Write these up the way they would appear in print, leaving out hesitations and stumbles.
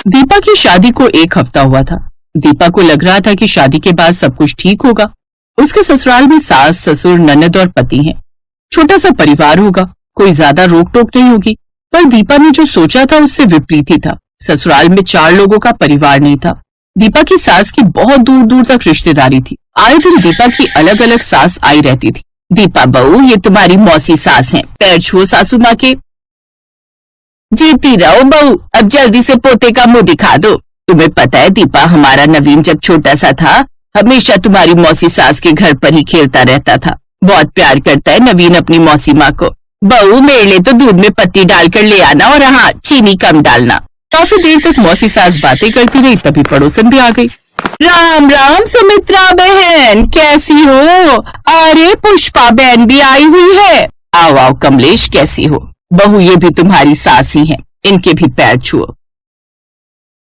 दीपा की शादी को 1 हफ्ता हुआ था। दीपा को लग रहा था कि शादी के बाद सब कुछ ठीक होगा। उसके ससुराल में सास, ससुर, ननद और पति हैं। छोटा सा परिवार होगा, कोई ज्यादा रोक टोक नहीं होगी। पर दीपा ने जो सोचा था उससे विपरीत ही था। ससुराल में 4 लोगों का परिवार नहीं था। दीपा की सास की बहुत दूर दूर तक रिश्तेदारी थी। आए दिन दीपा की अलग अलग सास आई रहती थी। दीपा बहू, ये तुम्हारी मौसी सास हैं, पैर छुओ सासू माँ के। जीती रहो बहू, अब जल्दी से पोते का मुंह दिखा दो। तुम्हें पता है दीपा, हमारा नवीन जब छोटा सा था हमेशा तुम्हारी मौसी सास के घर पर ही खेलता रहता था। बहुत प्यार करता है नवीन अपनी मौसी माँ को। बहू, मेरे लिए तो दूध में पत्ती डालकर ले आना और हाँ, चीनी कम डालना। काफी देर तक मौसी सास बातें करती रही, तभी पड़ोसन भी आ गई। राम राम सुमित्रा बहन, कैसी हो? अरे पुष्पा बहन भी आई हुई है। आओ आओ कमलेश, कैसी हो? बहू, ये भी तुम्हारी सास ही है, इनके भी पैर छुओ।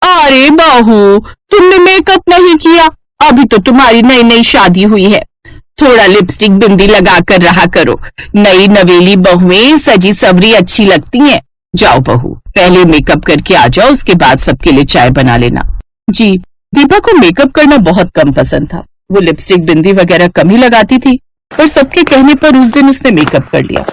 अरे बहू, तुमने मेकअप नहीं किया? अभी तो तुम्हारी नई नई शादी हुई है। थोड़ा लिपस्टिक बिंदी लगा कर रहा करो। नई नवेली बहुएं सजी सवरी अच्छी लगती हैं। जाओ बहू, पहले मेकअप करके आ जाओ, उसके बाद सबके लिए चाय बना लेना। जी। दीपा को मेकअप करना बहुत कम पसंद था। वो लिपस्टिक बिंदी वगैरह कम ही लगाती थी, पर सबके कहने पर उस दिन उसने मेकअप कर लिया।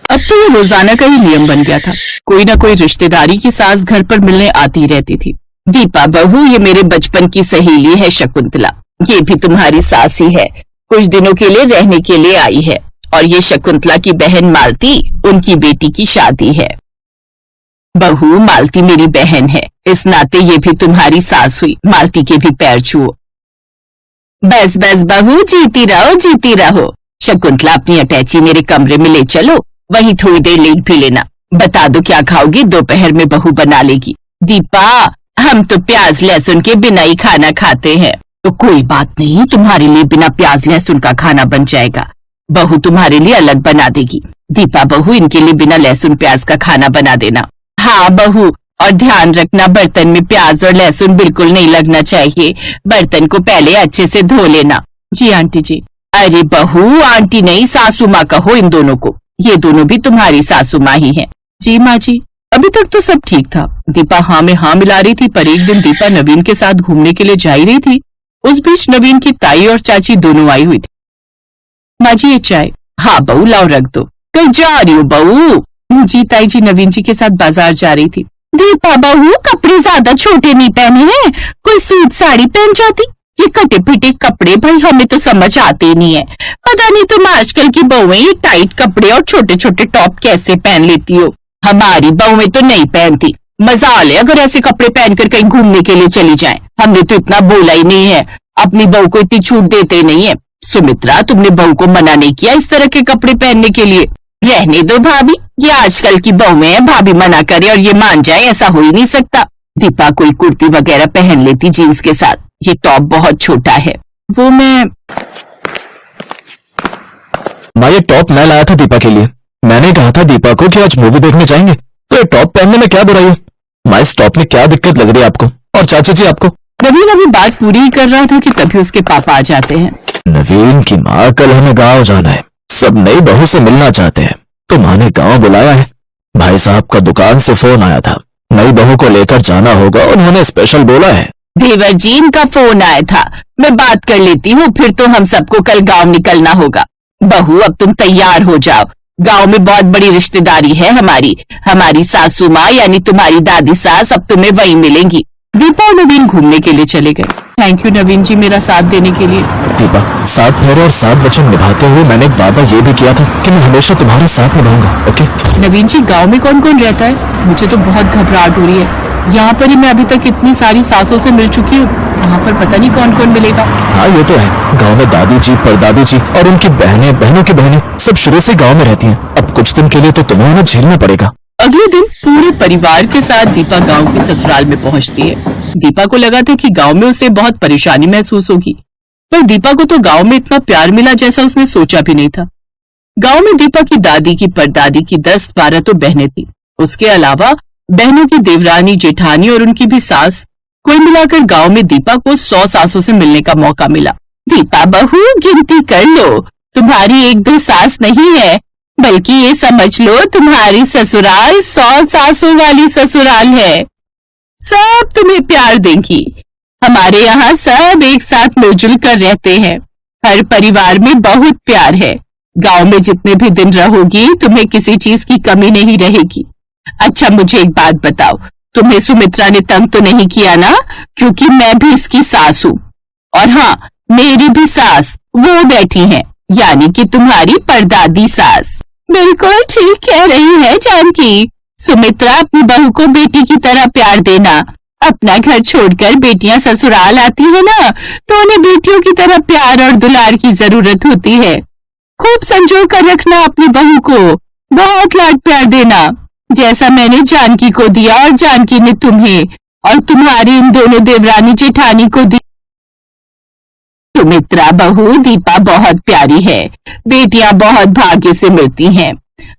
अब तो ये रोजाना का ही नियम बन गया था। कोई ना कोई रिश्तेदारी की सास घर पर मिलने आती रहती थी। दीपा बहू, ये मेरे बचपन की सहेली है शकुंतला। ये भी तुम्हारी सास ही है, कुछ दिनों के लिए रहने के लिए आई है। और ये शकुंतला की बहन मालती, उनकी बेटी की शादी है। बहू, मालती मेरी बहन है, इस नाते ये भी तुम्हारी सास हुई। मालती के भी पैर छुओ। बस बस बहू, जीती रहो जीती रहो। शकुंतला, अपनी अटैची मेरे कमरे में ले चलो, वहीं थोड़ी देर लेट भी लेना। बता दो क्या खाओगी, दोपहर में बहू बना लेगी। दीपा, हम तो प्याज लहसुन के बिना ही खाना खाते हैं। तो कोई बात नहीं, तुम्हारे लिए बिना प्याज लहसुन का खाना बन जाएगा। बहू तुम्हारे लिए अलग बना देगी। दीपा बहू, इनके लिए बिना लहसुन प्याज का खाना बना देना। हाँ बहू, और ध्यान रखना बर्तन में प्याज और लहसुन बिल्कुल नहीं लगना चाहिए। बर्तन को पहले अच्छे से धो लेना। जी आंटी जी। अरे बहू, आंटी नहीं सासू माँ कहो इन दोनों को, ये दोनों भी तुम्हारी सासू माँ ही है। जी माँ जी। अभी तक तो सब ठीक था। दीपा हाँ में हाँ मिला रही थी, पर एक दिन दीपा नवीन के साथ घूमने के लिए जा ही रही थी। उस बीच नवीन की ताई और चाची दोनों आई हुई थी। माँ जी ये चाय। हाँ बहू, लाओ रख दो। कहीं जा रही हो बहू? जी ताई जी नवीन जी के साथ बाजार जा रही थी। दीपा बहू, कपड़े ज्यादा छोटे नहीं पहने हैं, कोई सूट साड़ी पहन जाती। ये कटे पिटे कपड़े भाई हमें तो समझ आते नहीं है। पता नहीं तुम आजकल की बहुएं ये टाइट कपड़े और छोटे छोटे टॉप कैसे पहन लेती हो। हमारी बहुएं तो नहीं पहनती। मजाल है अगर ऐसे कपड़े पहनकर कहीं घूमने के लिए चली जाएं। हमने तो इतना बोला ही नहीं है, अपनी बहू को इतनी छूट देते नहीं है। सुमित्रा, तुमने बहू को मना नहीं किया इस तरह के कपड़े पहनने के लिए? रहने दो भाभी, ये आजकल की बहुएं हैं, भाभी मना करे और ये मान जाए, ऐसा हो ही नहीं सकता। दीपा कोई कुर्ती वगैरह पहन लेती जीन्स के साथ, ये टॉप बहुत छोटा है। वो मैं माँ, ये टॉप मैं लाया था दीपा के लिए। मैंने कहा था दीपा को कि आज मूवी देखने जाएंगे, तो ये टॉप पहनने में क्या बुराई है? माँ, इस टॉप में क्या दिक्कत लग रही है आपको? और चाची जी आपको? नवीन अभी बात पूरी ही कर रहा था कि तभी उसके पापा आ जाते हैं। नवीन की माँ, कल हमें गांव जाना है, सब नई बहू से मिलना चाहते हैं, तो माँ ने गांव बुलाया है। भाई साहब का दुकान से फोन आया था, नई बहू को लेकर जाना होगा, उन्होंने स्पेशल बोला है। देवर जी, इनका फोन आया था, मैं बात कर लेती हूँ, फिर तो हम सबको कल गांव निकलना होगा। बहू अब तुम तैयार हो जाओ, गांव में बहुत बड़ी रिश्तेदारी है हमारी सासू माँ यानी तुम्हारी दादी सास अब तुम्हें वहीं मिलेंगी। दीपा और नवीन घूमने के लिए चले गए। थैंक यू नवीन जी मेरा साथ देने के लिए। दीपा, 7 फेरे और 7 वचन निभाते हुए मैंने एक वादा ये भी किया था कि मैं हमेशा तुम्हारे साथ निभाऊंगा, ओके? नवीन जी, गांव में कौन कौन रहता है? मुझे तो बहुत घबराहट हो रही है। यहाँ पर ही मैं अभी तक इतनी सारी सासों से मिल चुकी हूँ, वहाँ पर पता नहीं कौन कौन मिलेगा। हाँ ये तो है, गांव में दादी जी, परदादी जी और उनकी बहनें, बहनों की बहनें सब शुरू से गांव में रहती हैं। अब कुछ दिन के लिए तो तुम्हें उन्हें झेलना पड़ेगा। अगले दिन पूरे परिवार के साथ दीपा गांव के ससुराल में पहुंचती है। दीपा को लगा था कि गांव में उसे बहुत परेशानी महसूस होगी, पर दीपा को तो गांव में इतना प्यार मिला जैसा उसने सोचा भी नहीं था। गांव में दीपा की दादी की, परदादी की 10-12 तो बहनें थी। उसके अलावा बहनों की देवरानी, जेठानी और उनकी भी सास, कुल मिलाकर गांव में दीपा को 100 सासों से मिलने का मौका मिला। दीपा बहू, गिनती कर लो, तुम्हारी 1-2 सास नहीं है, बल्कि ये समझ लो तुम्हारी ससुराल 100 सासों वाली ससुराल है। सब तुम्हें प्यार देंगी। हमारे यहाँ सब एक साथ मिलजुल कर रहते हैं। हर परिवार में बहुत प्यार है। गांव में जितने भी दिन रहोगी तुम्हें किसी चीज की कमी नहीं रहेगी। अच्छा मुझे एक बात बताओ, तुम्हें सुमित्रा ने तंग तो नहीं किया ना? क्योंकि मैं भी इसकी सास हूँ। और हाँ, मेरी भी सास वो बैठी है, यानी कि तुम्हारी परदादी सास। बिल्कुल ठीक कह रही है जानकी। सुमित्रा, अपनी बहू को बेटी की तरह प्यार देना। अपना घर छोड़कर बेटियां ससुराल आती है ना, तो उन्हें बेटियों की तरह प्यार और दुलार की जरूरत होती है। खूब संजो कर रखना अपनी बहू को, बहुत लाड प्यार देना, जैसा मैंने जानकी को दिया और जानकी ने तुम्हें, और तुम्हारी इन दोनों देवरानी जेठानी को दी। सुमित्रा बहू दीपा बहुत प्यारी है। बेटियां बहुत भाग्य से मिलती हैं।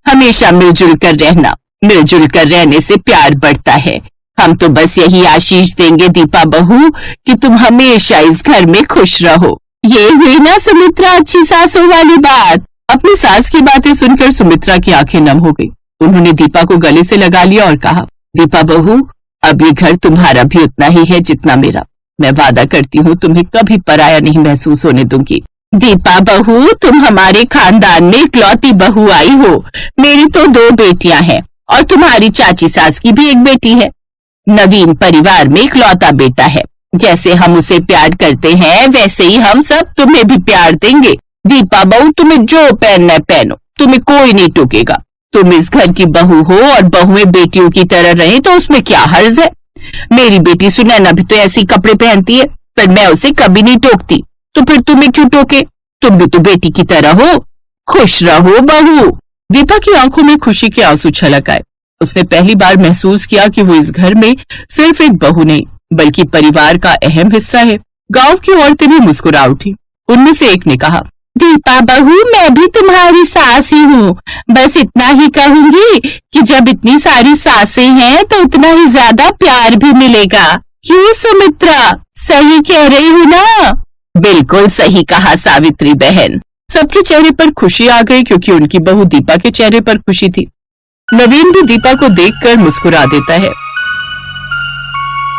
हमेशा मिलजुल कर रहना, मिलजुल कर रहने से प्यार बढ़ता है। हम तो बस यही आशीष देंगे दीपा बहू कि तुम हमेशा इस घर में खुश रहो। ये हुई ना सुमित्रा अच्छी सासों वाली बात। अपनी सास की बातें सुनकर सुमित्रा की आंखें नम हो गई। उन्होंने दीपा को गले से लगा लिया और कहा, दीपा बहू, अब ये घर तुम्हारा भी उतना ही है जितना मेरा। मैं वादा करती हूँ तुम्हें कभी पराया नहीं महसूस होने दूंगी। दीपा बहू, तुम हमारे खानदान में इकलौती बहू आई हो। मेरी तो 2 बेटियां हैं और तुम्हारी चाची सास की भी एक बेटी है। नवीन परिवार में इकलौता बेटा है। जैसे हम उसे प्यार करते हैं वैसे ही हम सब तुम्हें भी प्यार देंगे। दीपा बहू, तुम्हें जो पहनना है पहनो, तुम्हें कोई नहीं टोकेगा। तुम इस घर की बहू हो और बहुएं बेटियों की तरह रहे तो उसमें क्या हर्ज है। मेरी बेटी सुनैना भी तो ऐसी कपड़े पहनती है, पर मैं उसे कभी नहीं टोकती। तो फिर तुम्हें क्यों टोके? तुम भी तो बेटी की तरह हो। खुश रहो बहू। दीपा की आंखों में खुशी के आंसू छलक आए। उसने पहली बार महसूस किया कि वो इस घर में सिर्फ एक बहू नहीं बल्कि परिवार का अहम हिस्सा है। गांव की औरतें भी मुस्कुरा उठी। उनमें से एक ने कहा, दीपा बहू, मैं भी तुम्हारी सास ही हूँ। बस इतना ही कहूंगी कि जब इतनी सारी सासें हैं तो उतना ही ज्यादा प्यार भी मिलेगा। क्यों सुमित्रा, सही कह रही हूँ ना? बिल्कुल सही कहा सावित्री बहन। सबके चेहरे पर खुशी आ गई क्योंकि उनकी बहू दीपा के चेहरे पर खुशी थी। नवीन भी दीपा को देखकर मुस्कुरा देता है।